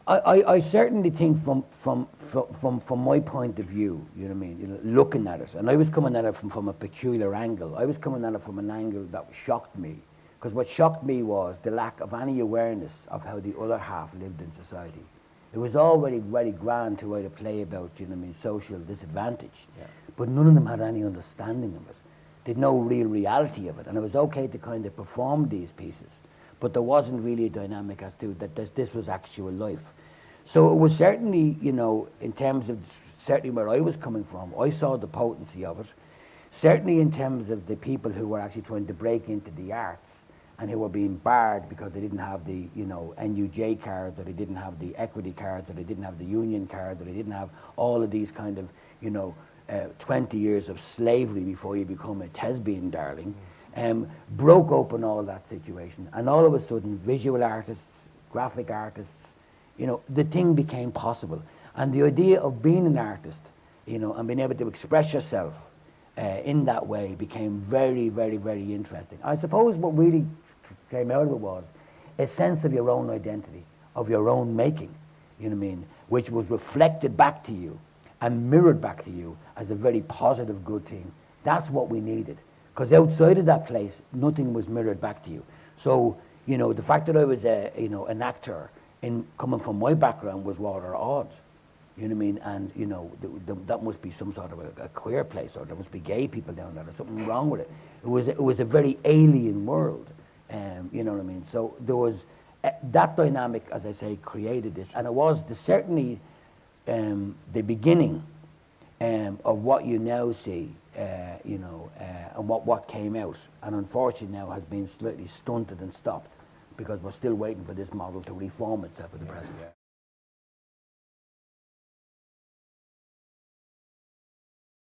I certainly think from my point of view, you know what I mean, you know, looking at it, and I was coming at it from a peculiar angle. I was coming at it from an angle that shocked me, because what shocked me was the lack of any awareness of how the other half lived in society. It was already very grand to write a play about, you know what I mean, social disadvantage, but none of them had any understanding of it. They had no real reality of it, and it was okay to kind of perform these pieces, but there wasn't really a dynamic as to that this was actual life. So it was certainly, you know, in terms of certainly where I was coming from, I saw the potency of it. Certainly in terms of the people who were actually trying to break into the arts and who were being barred because they didn't have the, you know, NUJ cards, or they didn't have the equity cards, or they didn't have the union cards, or they didn't have all of these kind of, you know, 20 years of slavery before you become a thespian darling, broke open all that situation. And all of a sudden, visual artists, graphic artists, you know, the thing became possible. And the idea of being an artist, you know, and being able to express yourself in that way became very, very, very interesting. I suppose what really came out of it was a sense of your own identity, of your own making, you know what I mean, which was reflected back to you and mirrored back to you as a very positive, good thing. That's what we needed. Because outside of that place, nothing was mirrored back to you. So, you know, the fact that I was you know, an actor, coming from my background, was rather odd. You know what I mean? And, you know, that must be some sort of a queer place, or there must be gay people down there, or something wrong with it. It was a very alien world, you know what I mean? So there was, that dynamic, as I say, created this, and it was certainly the beginning of what you now see, you know, and what came out, and unfortunately now has been slightly stunted and stopped, because we're still waiting for this model to reform itself at the present.